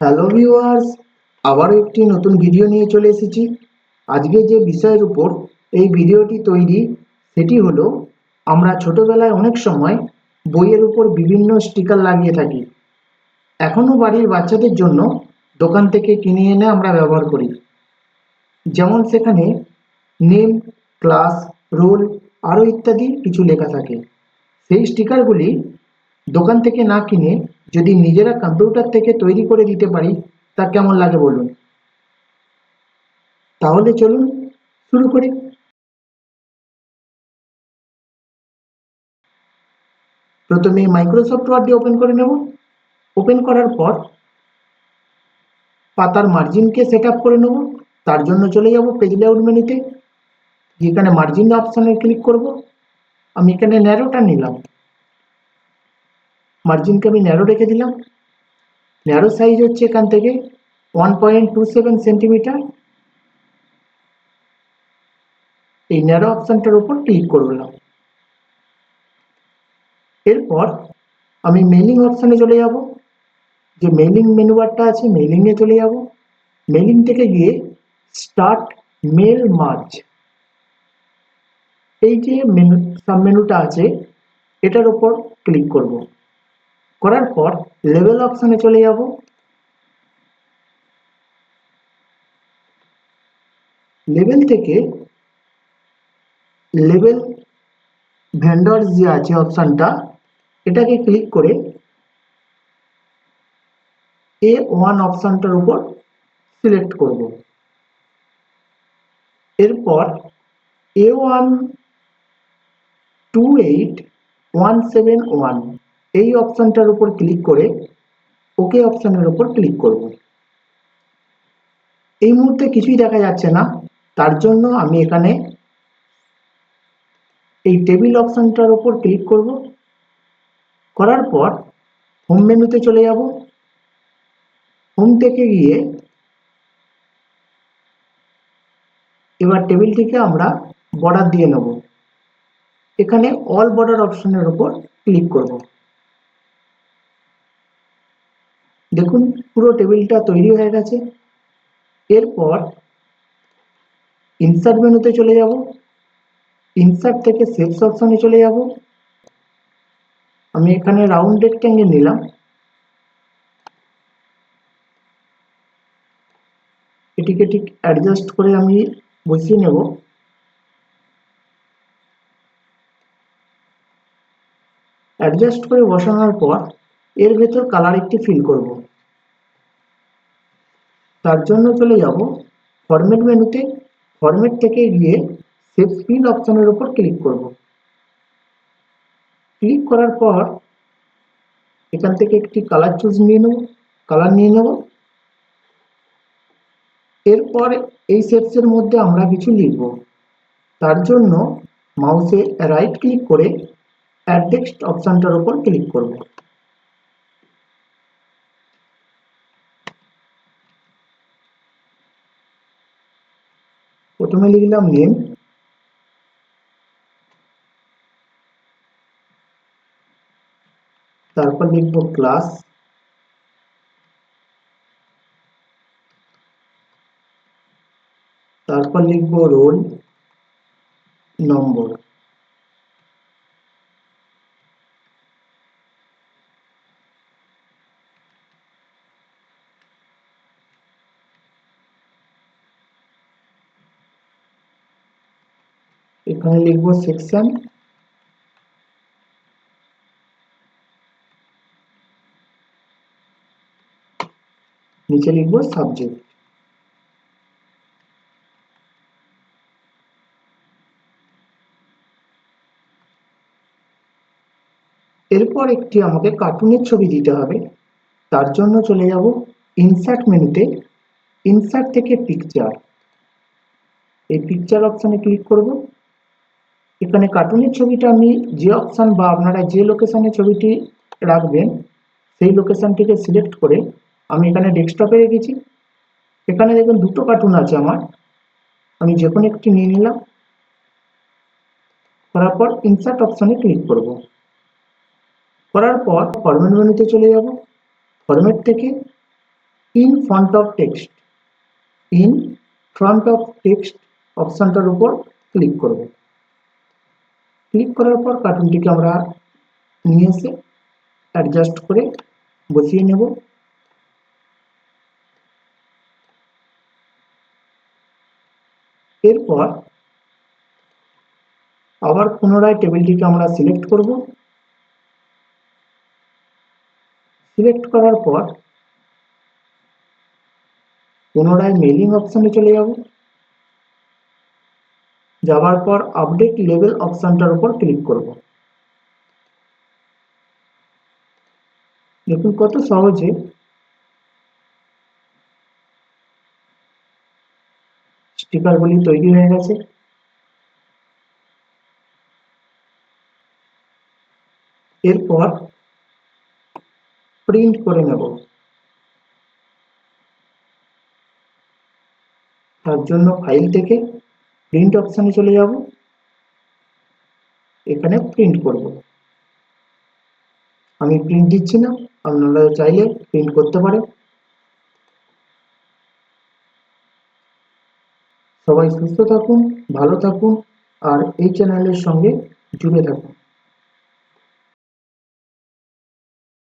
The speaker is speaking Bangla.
হ্যালো ভিউয়ার্স, আবারও একটি নতুন ভিডিও নিয়ে চলে এসেছি। আজকে যে বিষয়ের উপর এই ভিডিওটি তৈরি সেটি হলো, আমরা ছোটবেলায় অনেক সময় বইয়ের উপর বিভিন্ন স্টিকার লাগিয়ে থাকি। এখনও বাড়ির বাচ্চাদের জন্য দোকান থেকে কিনে এনে আমরা ব্যবহার করি। যেমন সেখানে নেম, ক্লাস, রোল আরও ইত্যাদি কিছু লেখা থাকে। সেই স্টিকারগুলি দোকান থেকে না কিনে যদি নিজেরা কম্পিউটার থেকে তৈরি করে দিতে পারি, তা কেমন লাগে বলুন। তাহলে চলুন শুরু করি। প্রথমে মাইক্রোসফট ওয়ার্ড ওপেন করে নেব। ওপেন করার পর পাতার মার্জিনকে সেট আপ করে নেব। তার জন্য চলে যাব পেজ লেআউট মেনুতে, যেখানে মার্জিন অপশানে ক্লিক করব। আমি এখানে ন্যারোটা নিলাম, মার্জিনকে আমি ন্যারো রেখে দিলাম। ন্যারো সাইজ হচ্ছে এখান থেকে 1.27 সেন্টিমিটার। এই ন্যারো অপশানটার উপর ক্লিক করলাম। এরপর আমি মেইলিং অপশানে চলে যাব। যে মেইলিং মেনু বারটা আছে, মেইলিংয়ে চলে যাব। মেইলিং থেকে গিয়ে স্টার্ট মেল মার্জ, এই যে মেনু সাব মেনুটা আছে এটার উপর ক্লিক করব। করার পর লেভেল অপশানে চলে যাব। লেভেল থেকে লেভেল ভেন্ডরস যে আছে অপশানটা, এটাকে ক্লিক করে A1 অপশানটার উপর সিলেক্ট করব। এরপর A128171 এই অপশানটার উপর ক্লিক করে ওকে অপশানের উপর ক্লিক করব। এই মুহূর্তে কিছুই দেখা যাচ্ছে না, তার জন্য আমি এখানে এই টেবিল অপশানটার উপর ক্লিক করব। করার পর হোম মেনুতে চলে যাব। হোম থেকে গিয়ে এবার টেবিলটিকে আমরা বর্ডার দিয়ে নেব। এখানে অল বর্ডার অপশানের উপর ক্লিক করব। দেখুন পুরো টেবিলটা তৈরি হয়ে গেছে। এরপর ইনসার্ট মেনুতে চলে যাব। ইনসার্ট থেকে শেপস অপশানে চলে যাব। আমি এখানে রাউন্ড রেক্ট্যাঙ্গেল নিলাম। এটিকে ঠিক অ্যাডজাস্ট করে আমি বসিয়ে নেব। অ্যাডজাস্ট করে বসানোর পর এর ভেতর কালার একটি ফিল করব। তার জন্য চলে যাব ফরম্যাট মেনুতে। ফরম্যাট থেকে গিয়ে শেপ ফিল অপশানের উপর ক্লিক করব। ক্লিক করার পর এখান থেকে একটি কালার চুজ নিয়ে নেব, কালার নিয়ে নেব। এরপর এই শেপসের মধ্যে আমরা কিছু লিখব। তার জন্য মাউসে রাইট ক্লিক করে অ্যাড টেক্সট অপশানটার উপর ক্লিক করব। প্রথমে লিখলাম নেম, তারপর লিখব ক্লাস, তারপর লিখব রোল নম্বর। এখানে লিখব সেকশন, নিচে লিখব সাবজেক্ট। এরপর একটি আমাকে কার্টুনের ছবি দিতে হবে। তার জন্য চলে যাব ইনসার্ট মেনুতে। ইনসার্ট থেকে পিকচার, এই পিকচার অপশানে ক্লিক করব। এখানে কার্টুনের ছবিটা আমি যে অপশান বা আপনারা যে লোকেশনে ছবিটি রাখবেন সেই লোকেশনটিকে সিলেক্ট করে আমি এখানে ডেস্কটপে রেখেছি। এখানে দেখুন দুটো কার্টুন আছে আমার, আমি যে কোনো একটি নিয়ে নিলাম। করার পর ইনসার্ট অপশানে ক্লিক করব। করার পর ফরম্যাট মেনুতে চলে যাব। ফরম্যাট থেকে in front of text, in front of text অপশনটার উপর ক্লিক করব। ক্লিক করার পর কার্টুনটিকে আমরা নিয়ে এসে অ্যাডজাস্ট করে বসিয়ে নেব। এরপর আবার পুনরায় টেবিলটিকে আমরা সিলেক্ট করব। সিলেক্ট করার পর পুনরায় মেইলিং অপশনে চলে যাব। যাওয়ার পর আপডেট লেভেল অপশনটার উপর ক্লিক করব। দেখুন কত সহজে স্টিকারগুলি তৈরি হয়ে গেছে। এরপর প্রিন্ট করে নেব। তার জন্য ফাইল থেকে প্রিন্ট অপশনে চলে যাব, এখানে প্রিন্ট করব। আমি প্রিন্ট দিচ্ছি না, আপনারা চাইলে প্রিন্ট করতে পারেন। সবাই সুস্থ থাকুন, ভালো থাকুন আর এই চ্যানেলের সঙ্গে জুড়ে থাকুন।